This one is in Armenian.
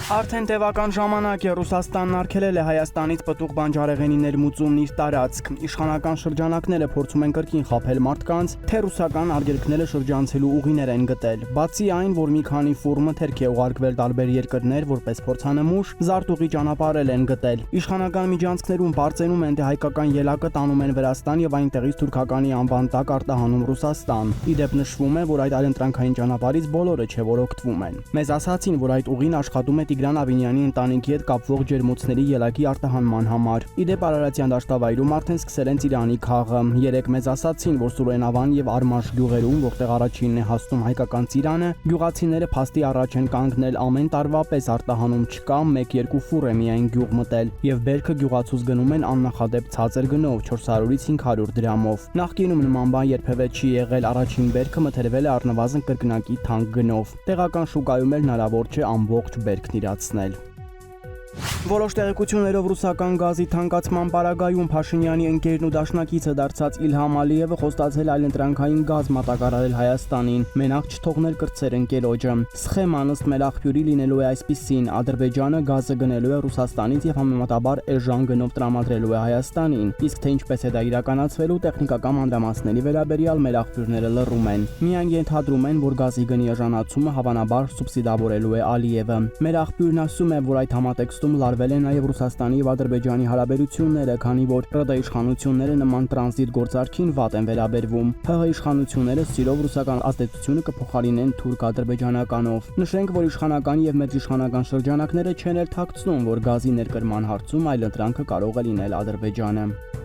Արդեն տևական ժամանակ է Ռուսաստանն արգելել է Հայաստանից պտուղ բանջարեղենի ներմուծումն իր տարածք։ Իշխանական շրջանակները փորձում են կրկին խաբել մարդկանց, թե ռուսական արգելքները շրջանցելու ուղիներ են գտել։ Բացի այն, որ մի քանի ֆուրմը թերք է ուղարկվել տարբեր երկրներ որպես փորձանմուշ, զարտուղի ճանապարհել են գտել։ Իշխանական միջանցքներում բարձենում են, թե հայկական ելակը տանում են Վրաստան եւ այնտեղից թուրքականի անվան տակ արտահանում Ռուսաստան։ Իդեպ նշվում է, որ այդ այլընտրանքային ճանապարհից բոլորը չէ, որ օգտվում են։ Մեզ ասացին, որ այդ ուղին աշխատում է Տիգրան Ավինյանի ընտանիքի հետ կապվող ջերմոցների ելակի արտահանման համար։ Իդեպ Արարատյան դաշտավայրում արդեն սկսել են Ծիրանի խաղը։ Երեկ մեզ ասացին, որ Սուրենավան եւ Արմաշ գյուղերում, որտեղ առաջինն է հասնում հայկական Ծիրանը, գյուղացիները փաստի առաջ են կանգնել ամեն տարվա պես արտահանում չկա, 1-2 ֆուր է միայն գյուղ մտել եւ բերքը գյուղացուց գնում են աննախադեպ ցածր գնով 400-ից 500 դրամով։ Նախկինում նման բան երբևէ չի եղել, առաջին բերքը մթերվել է առնվազն կրկնակի թանկ գնով։ Տեղական շուկայում էլ հնարավոր չէ ամբողջ բերքն իրացնել։ Որոշ տեղեկություններով ռուսական գազի թանկացման պարագայում Փաշինյանի ընկերն ու դաշնակիցը դարձած Իլհամ Ալիևը խոստացել այլընտրանքային գազ մատակարարել Հայաստանին, մենակ չթողնել կրտսեր ընկերոջը։ Սխեման ըստ մեր աղբյուրի լինելու է այսպիսին. Ադրբեջանը գազը գնելու է Ռուսաստանից եւ համեմատաբար էժան գնով տրամադրելու է Հայաստանին, իսկ թե ինչպես է դա իրականացվելու տեխնիկական անդամասների վերաբերյալ մեր աղբյուրները լռում են։ Միայն ենթադրում են, որ գազի գնի էժանացումը հավանաբար սուբսիդավորելու է Ալիևը։ Մեր աղբյուրն ասում է, որ այդ համատեքստում լարվել են նաև Ռուսաստանի եւ Ադրբեջանի հարաբերությունները, քանի որ ՌԴ իշխանությունները նման տրանզիտ գործարքին վատ են վերաբերվում։ ՀՀ իշխանությունները սիրով ռուսական ազդեցությունը կփոխարինեն թուրք-ադրբեջանականով։ Նշենք, որ իշխանական եւ մեծիշխանական շրջանակները չեն էլ թաքցնում, որ գազի ներկրման հարցում այլընտրանքը կարող է լինել Ադրբեջանը։